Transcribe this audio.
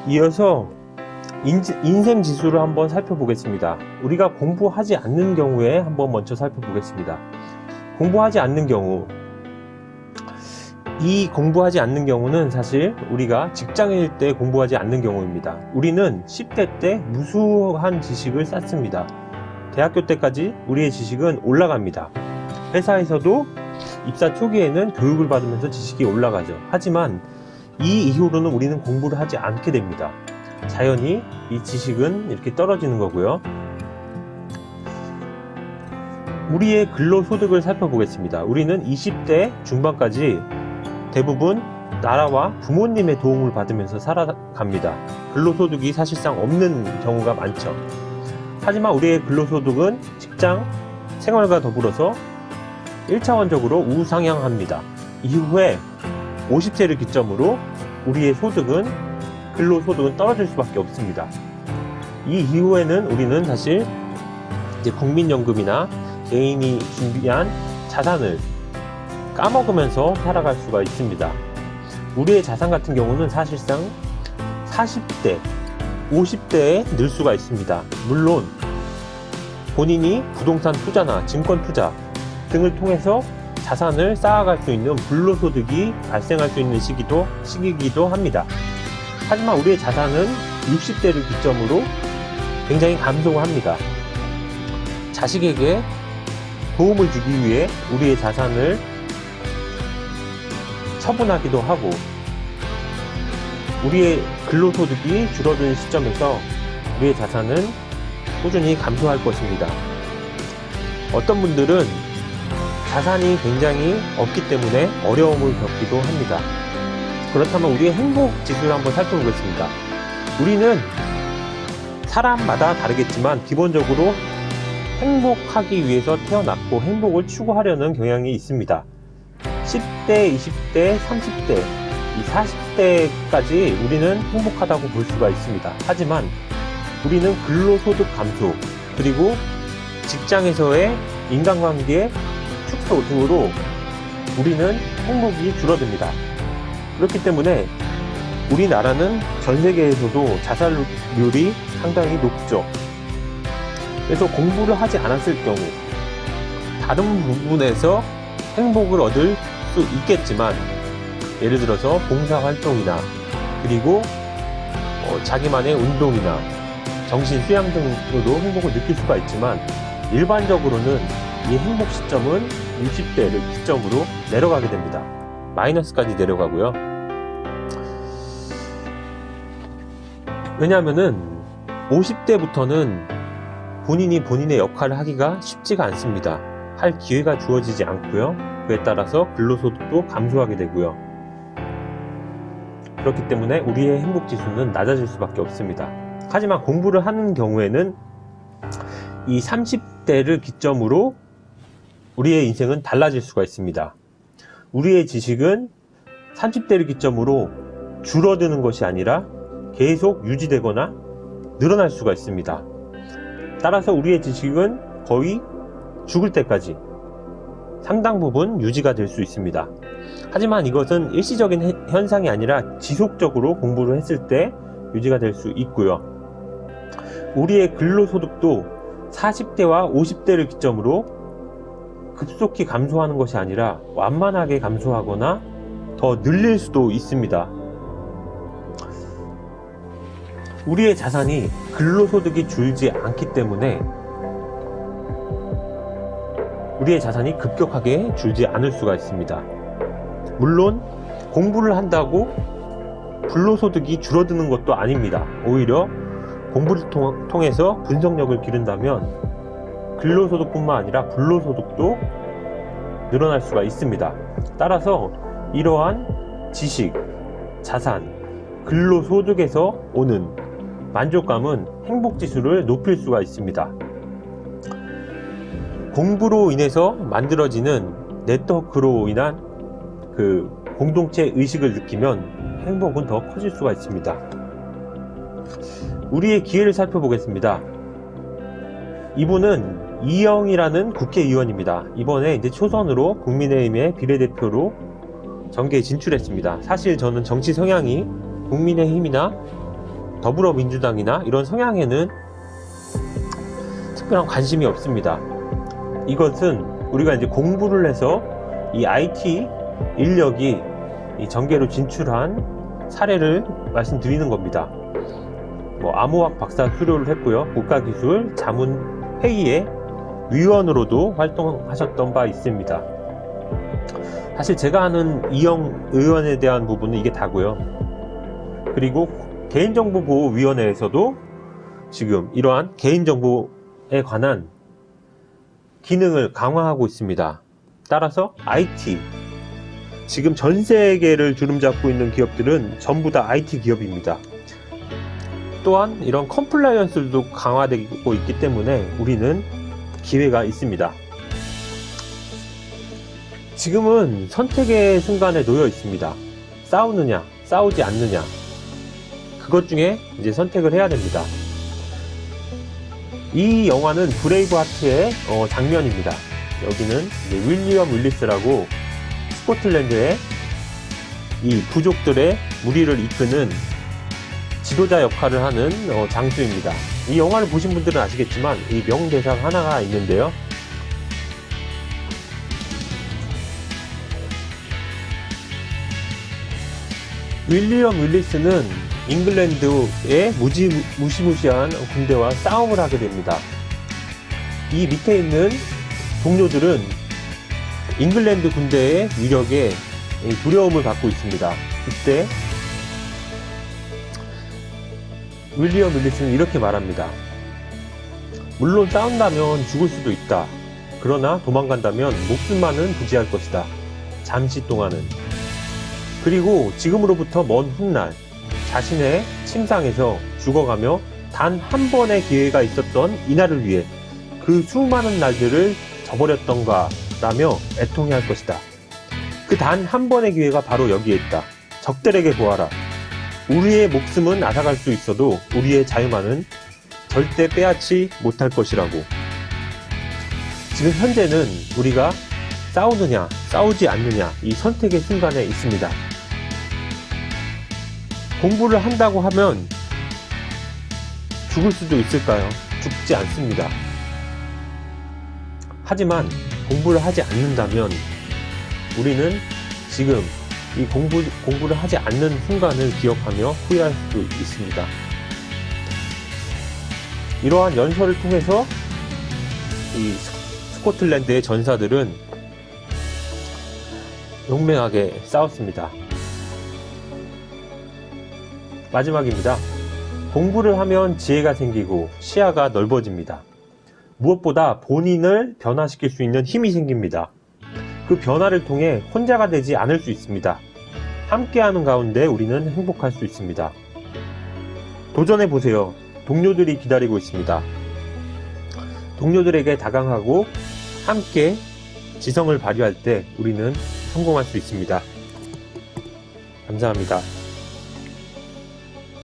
이어서 인생 지수를 한번 살펴보겠습니다. 우리가 공부하지 않는 경우에 한번 먼저 살펴보겠습니다. 공부하지 않는 경우, 이 공부하지 않는 경우는 사실 우리가 직장인일 때 공부하지 않는 경우입니다. 우리는 10대 때 무수한 지식을 쌓습니다. 대학교 때까지 우리의 지식은 올라갑니다. 회사에서도 입사 초기에는 교육을 받으면서 지식이 올라가죠. 하지만 이 이후로는 우리는 공부를 하지 않게 됩니다. 자연히 이 지식은 이렇게 떨어지는 거고요. 우리의 근로소득을 살펴보겠습니다. 우리는 20대 중반까지 대부분 나라와 부모님의 도움을 받으면서 살아갑니다. 근로소득이 사실상 없는 경우가 많죠. 하지만 우리의 근로소득은 직장 생활과 더불어서 1차원적으로 우상향합니다. 이후에 50세를 기점으로 우리의 소득은, 근로소득은 떨어질 수밖에 없습니다. 이 이후에는 우리는 사실 이제 국민연금이나 개인이 준비한 자산을 까먹으면서 살아갈 수가 있습니다. 우리의 자산 같은 경우는 사실상 40대, 50대에 늘 수가 있습니다. 물론 본인이 부동산 투자나 증권 투자 등을 통해서 자산을 쌓아갈 수 있는 불로소득이 발생할 수 있는 시기이기도 합니다. 하지만 우리의 자산은 60대를 기점으로 굉장히 감소합니다. 자식에게 도움을 주기 위해 우리의 자산을 처분하기도 하고, 우리의 근로소득이 줄어드는 시점에서 우리의 자산은 꾸준히 감소할 것입니다. 어떤 분들은 자산이 굉장히 없기 때문에 어려움을 겪기도 합니다. 그렇다면 우리의 행복 지수를 한번 살펴보겠습니다. 우리는 사람마다 다르겠지만 기본적으로 행복하기 위해서 태어났고 행복을 추구하려는 경향이 있습니다. 10대, 20대, 30대, 이 40대까지 우리는 행복하다고 볼 수가 있습니다. 하지만 우리는 근로소득 감소, 그리고 직장에서의 인간관계 축소 등으로 우리는 행복이 줄어듭니다. 그렇기 때문에 우리나라는 전 세계에서도 자살률이 상당히 높죠. 그래서 공부를 하지 않았을 경우 다른 부분에서 행복을 얻을 수 있겠지만, 예를 들어서 봉사활동이나 그리고 자기만의 운동이나 정신 수양 등으로 행복을 느낄 수가 있지만, 일반적으로는 이 행복 시점은 60대를 기점으로 내려가게 됩니다. 마이너스까지 내려가고요. 왜냐하면은 50대부터는 본인이 본인의 역할을 하기가 쉽지가 않습니다. 할 기회가 주어지지 않고요. 그에 따라서 근로소득도 감소하게 되고요. 그렇기 때문에 우리의 행복지수는 낮아질 수밖에 없습니다. 하지만 공부를 하는 경우에는 이 30대를 기점으로 우리의 인생은 달라질 수가 있습니다. 우리의 지식은 30대를 기점으로 줄어드는 것이 아니라 계속 유지되거나 늘어날 수가 있습니다. 따라서 우리의 지식은 거의 죽을 때까지 상당 부분 유지가 될 수 있습니다. 하지만 이것은 일시적인 현상이 아니라 지속적으로 공부를 했을 때 유지가 될 수 있고요. 우리의 근로소득도 40대와 50대를 기점으로 급속히 감소하는 것이 아니라 완만하게 감소하거나 더 늘릴 수도 있습니다. 우리의 자산이 근로소득이 줄지 않기 때문에 우리의 자산이 급격하게 줄지 않을 수가 있습니다. 물론 공부를 한다고 불로소득이 줄어드는 것도 아닙니다. 오히려 공부를 통해서 분석력을 기른다면 근로소득뿐만 아니라 불로소득도 늘어날 수가 있습니다. 따라서 이러한 지식, 자산, 근로소득에서 오는 만족감은 행복지수를 높일 수가 있습니다. 공부로 인해서 만들어지는 네트워크로 인한 그 공동체 의식을 느끼면 행복은 더 커질 수가 있습니다. 우리의 기회를 살펴보겠습니다. 이분은 이영이라는 국회의원입니다. 이번에 이제 초선으로 국민의힘의 비례대표로 정계에 진출했습니다. 사실 저는 정치 성향이 국민의힘이나 더불어민주당이나 이런 성향에는 특별한 관심이 없습니다. 이것은 우리가 이제 공부를 해서 이 IT 인력이 이 정계로 진출한 사례를 말씀드리는 겁니다. 암호학 박사 수료를 했고요. 국가기술 자문회의의 위원으로도 활동하셨던 바 있습니다. 사실 제가 아는 이영 의원에 대한 부분은 이게 다고요. 그리고 개인정보보호위원회에서도 지금 이러한 개인정보에 관한 기능을 강화하고 있습니다. 따라서 IT, 지금 전 세계를 주름잡고 있는 기업들은 전부 다 IT 기업입니다. 또한 이런 컴플라이언스도 강화되고 있기 때문에 우리는 기회가 있습니다. 지금은 선택의 순간에 놓여 있습니다. 싸우느냐, 싸우지 않느냐, 그것 중에 이제 선택을 해야 됩니다. 이 영화는 브레이브하트의 장면입니다. 여기는 이제 윌리엄 윌리스라고 스코틀랜드의 이 부족들의 무리를 이끄는 지도자 역할을 하는 장수입니다. 이 영화를 보신 분들은 아시겠지만 이 명대사가 하나가 있는데요. 윌리엄 윌리스는 잉글랜드의 무시무시한 군대와 싸움을 하게 됩니다. 이 밑에 있는 동료들은 잉글랜드 군대의 위력에 두려움을 갖고 있습니다. 이때 윌리엄 윌리스는 이렇게 말합니다. 물론 싸운다면 죽을 수도 있다. 그러나 도망간다면 목숨만은 부지할 것이다. 잠시 동안은. 그리고 지금으로부터 먼 훗날 자신의 침상에서 죽어가며 단 한 번의 기회가 있었던 이날을 위해 그 수많은 날들을 저버렸던가 라며 애통해할 것이다. 그 단 한 번의 기회가 바로 여기에 있다. 적들에게 보아라. 우리의 목숨은 앗아갈 수 있어도 우리의 자유만은 절대 빼앗지 못할 것이라고. 지금 현재는 우리가 싸우느냐 싸우지 않느냐 이 선택의 순간에 있습니다. 공부를 한다고 하면 죽을 수도 있을까요? 죽지 않습니다. 하지만 공부를 하지 않는다면 우리는 지금 이 공부를 하지 않는 순간을 기억하며 후회할 수도 있습니다. 이러한 연설을 통해서 이 스코틀랜드의 전사들은 용맹하게 싸웠습니다. 마지막입니다. 공부를 하면 지혜가 생기고 시야가 넓어집니다. 무엇보다 본인을 변화시킬 수 있는 힘이 생깁니다. 그 변화를 통해 혼자가 되지 않을 수 있습니다. 함께하는 가운데 우리는 행복할 수 있습니다. 도전해보세요. 동료들이 기다리고 있습니다. 동료들에게 다가가고 함께 지성을 발휘할 때 우리는 성공할 수 있습니다. 감사합니다.